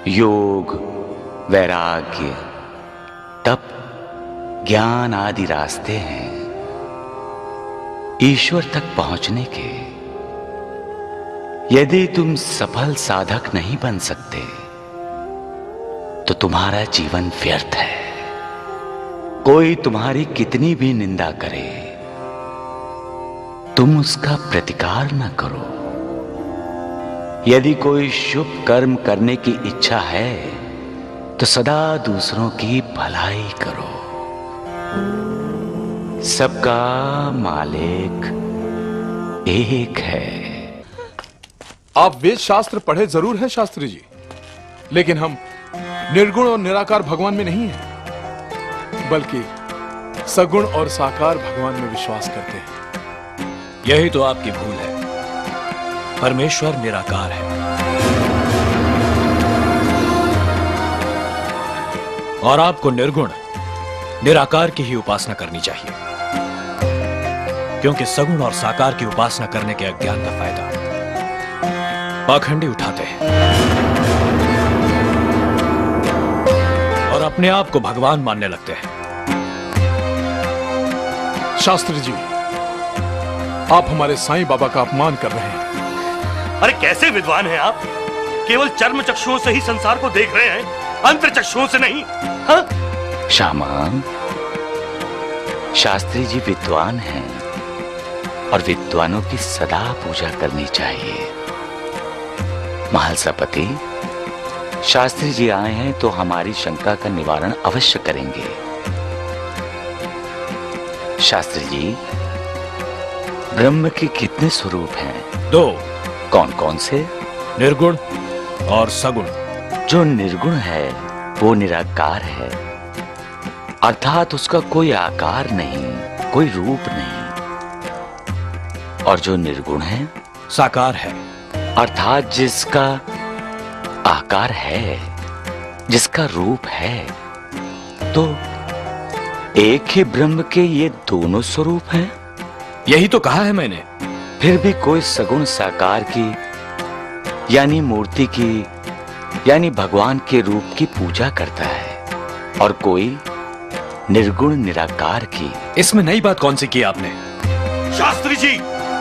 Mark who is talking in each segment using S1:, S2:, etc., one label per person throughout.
S1: योग, वैराग्य, तप, ज्ञान आदि रास्ते हैं ईश्वर तक पहुंचने के। यदि तुम सफल साधक नहीं बन सकते तो तुम्हारा जीवन व्यर्थ है। कोई तुम्हारी कितनी भी निंदा करे, तुम उसका प्रतिकार न करो। यदि कोई शुभ कर्म करने की इच्छा है तो सदा दूसरों की भलाई करो। सबका मालिक एक है।
S2: आप वेद शास्त्र पढ़े जरूर हैं शास्त्री जी, लेकिन हम निर्गुण और निराकार भगवान में नहीं हैं, बल्कि सगुण और साकार भगवान में विश्वास करते हैं।
S3: यही तो आपकी भूल है। परमेश्वर निराकार है और आपको निर्गुण निराकार की ही उपासना करनी चाहिए, क्योंकि सगुण और साकार की उपासना करने के अज्ञान का फायदा पाखंडी उठाते हैं और अपने आप को भगवान मानने लगते हैं।
S2: शास्त्री जी, आप हमारे साईं बाबा का अपमान कर रहे हैं।
S4: अरे कैसे विद्वान हैं आप? केवल चर्म चक्षुओं से ही संसार को देख रहे हैं, अंतर चक्षुओं से नहीं। हाँ?
S1: श्यामा, शास्त्री जी विद्वान हैं और विद्वानों की सदा पूजा करनी चाहिए। महालसापति, शास्त्री जी आए हैं तो हमारी शंका का निवारण अवश्य करेंगे। शास्त्री जी, ब्रह्म के कितने स्वरूप हैं?
S3: 2।
S1: कौन कौन से?
S3: निर्गुण और सगुण।
S1: जो निर्गुण है वो निराकार है, अर्थात उसका कोई आकार नहीं, कोई रूप नहीं। और जो निर्गुण है
S3: साकार है,
S1: अर्थात जिसका आकार है, जिसका रूप है। तो एक ही ब्रह्म के ये दोनों स्वरूप हैं।
S3: यही तो कहा है मैंने।
S1: फिर भी कोई सगुण साकार की यानी मूर्ति की यानी भगवान के रूप की पूजा करता है और कोई निर्गुण निराकार की।
S3: इसमें नई बात कौन सी की आपने?
S4: शास्त्री जी,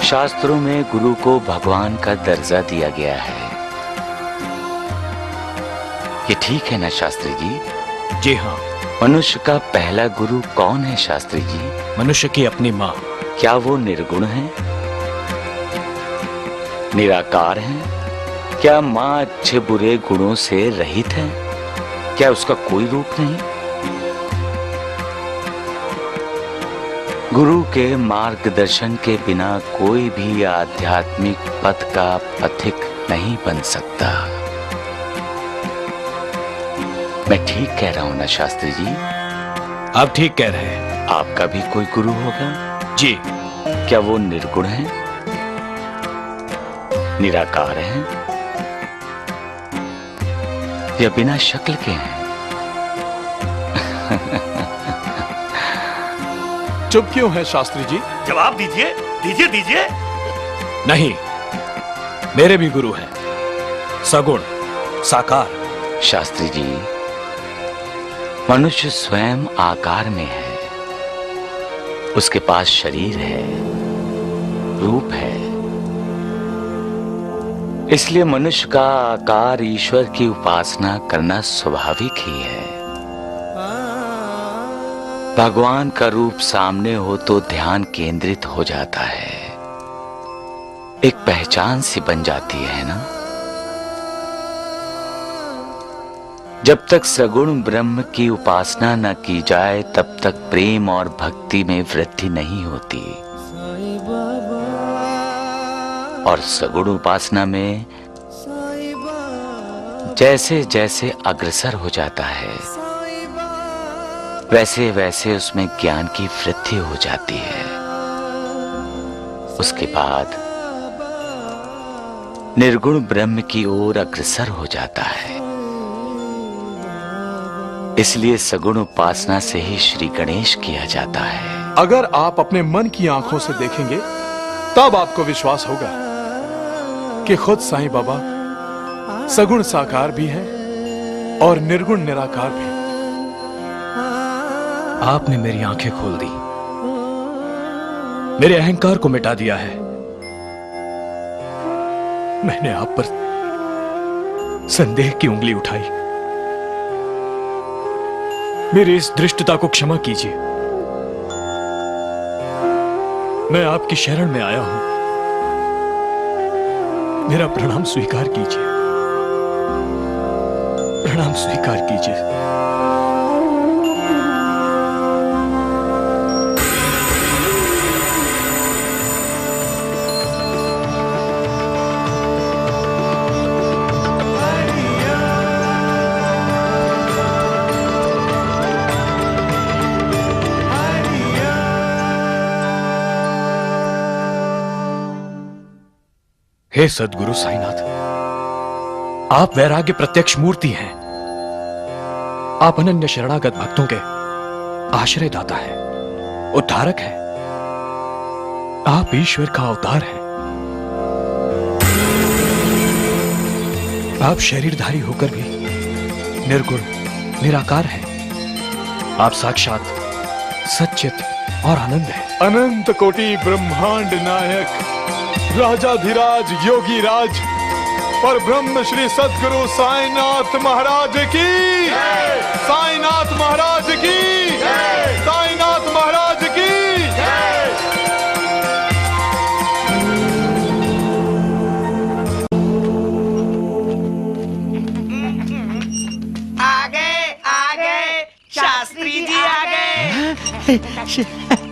S1: शास्त्रों में गुरु को भगवान का दर्जा दिया गया है। ये ठीक है ना शास्त्री जी?
S3: जी हाँ।
S1: मनुष्य का पहला गुरु कौन है शास्त्री जी?
S3: मनुष्य की अपनी माँ।
S1: क्या वो निर्गुण है, निराकार है? क्या माँ अच्छे बुरे गुणों से रहित है? क्या उसका कोई रूप नहीं? गुरु के मार्गदर्शन के बिना कोई भी आध्यात्मिक पथ का पथिक नहीं बन सकता। मैं ठीक कह रहा हूं ना शास्त्री जी?
S3: आप ठीक कह रहे हैं।
S1: आपका भी कोई गुरु होगा?
S3: जी।
S1: क्या वो निर्गुण है, निराकार है या बिना शक्ल के हैं?
S2: चुप क्यों है शास्त्री जी?
S4: जवाब दीजिए, दीजिए दीजिए।
S3: नहीं, मेरे भी गुरु हैं, सगुण साकार।
S1: शास्त्री जी, मनुष्य स्वयं आकार में है, उसके पास शरीर है, रूप है। इसलिए मनुष्य का आकार ईश्वर की उपासना करना स्वाभाविक ही है। भगवान का रूप सामने हो तो ध्यान केंद्रित हो जाता है, एक पहचान सी बन जाती है ना। जब तक सगुण ब्रह्म की उपासना न की जाए तब तक प्रेम और भक्ति में वृद्धि नहीं होती, और सगुण उपासना में जैसे जैसे अग्रसर हो जाता है वैसे वैसे उसमें ज्ञान की वृद्धि हो जाती है। उसके बाद निर्गुण ब्रह्म की ओर अग्रसर हो जाता है। इसलिए सगुण उपासना से ही श्री गणेश किया जाता है।
S2: अगर आप अपने मन की आंखों से देखेंगे तब आपको विश्वास होगा कि खुद साईं बाबा सगुण साकार भी हैं और निर्गुण निराकार भी।
S3: आपने मेरी आंखें खोल दी, मेरे अहंकार को मिटा दिया है। मैंने आप पर संदेह की उंगली उठाई। मेरी इस दृष्टता को क्षमा कीजिए। मैं आपकी शरण में आया हूं, मेरा प्रणाम स्वीकार कीजिए, प्रणाम स्वीकार कीजिए। हे सद्गुरु साईनाथ, आप वैराग्य प्रत्यक्ष मूर्ति हैं। आप अनन्य शरणागत भक्तों के आश्रय दाता हैं, उद्धारक हैं। आप ईश्वर का अवतार हैं। आप शरीरधारी होकर भी निर्गुण निराकार हैं। आप साक्षात सच्चित और आनंद हैं।
S2: अनंत कोटि ब्रह्मांड नायक राजाधिराज योगी राज पर ब्रह्म श्री सद्गुरु साईनाथ महाराज की, साईनाथ महाराज की, साईनाथ महाराज की।
S5: आ गए शास्त्री जी,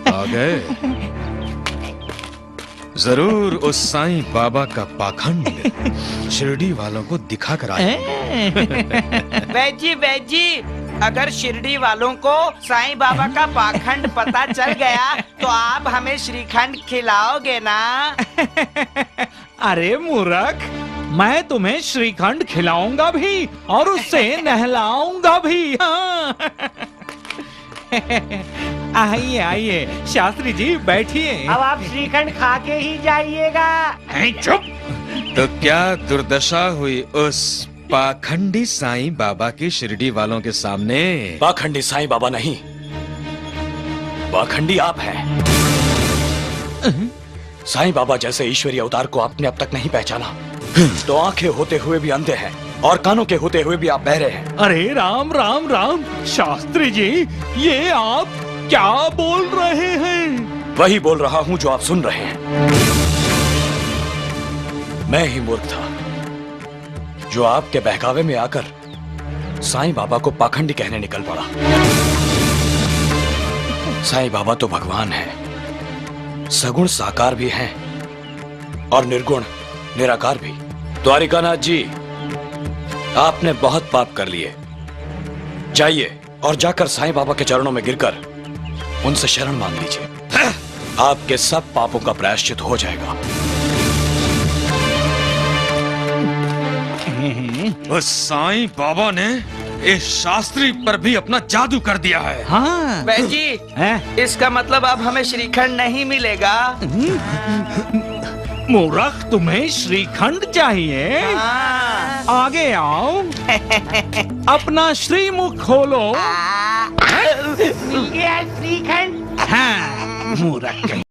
S3: आ गए। जरूर उस साईं बाबा का पाखंड शिरडी वालों को दिखा कर आए।
S5: वैजी, अगर शिरडी वालों को साईं बाबा का पाखंड पता चल गया तो आप हमें श्रीखंड खिलाओगे ना?
S6: अरे मूर्ख, मैं तुम्हें श्रीखंड खिलाऊंगा भी और उससे नहलाऊंगा भी। हाँ। आइए आइए शास्त्री जी, बैठिए।
S5: अब आप श्रीखंड खा के ही जाइएगा।
S6: चुप।
S3: तो क्या दुर्दशा हुई उस पाखंडी साईं बाबा की शिरडी वालों के सामने?
S7: पाखंडी साईं बाबा नहीं, पाखंडी आप हैं। साईं बाबा जैसे ईश्वरीय अवतार को आपने अब तक नहीं पहचाना, तो आंखें होते हुए भी अंधे हैं और कानों के होते हुए भी आप बहरे हैं।
S6: अरे राम राम राम शास्त्री जी, ये आप क्या बोल रहे हैं?
S7: वही बोल रहा हूं जो आप सुन रहे हैं। मैं ही मूर्ख था जो आपके बहकावे में आकर साईं बाबा को पाखंडी कहने निकल पड़ा। साईं बाबा तो भगवान है, सगुण साकार भी हैं और निर्गुण निराकार भी। द्वारिकानाथ जी, आपने बहुत पाप कर लिए। जाइए और जाकर साईं बाबा के चरणों में गिरकर उनसे शरण मांग लीजिए। आपके सब पापों का प्रायश्चित हो जाएगा।
S3: उस साईं बाबा ने इस शास्त्री पर भी अपना जादू कर दिया है।
S6: हाँ।
S5: वैजी, इसका मतलब अब हमें श्रीखंड नहीं मिलेगा।
S6: मूर्ख, तुम्हें श्रीखंड चाहिए?
S5: हाँ।
S6: आगे आओ, अपना श्रीमुख खोलो।
S5: मिल गया श्रीखंड।
S6: हाँ, मूर्ख।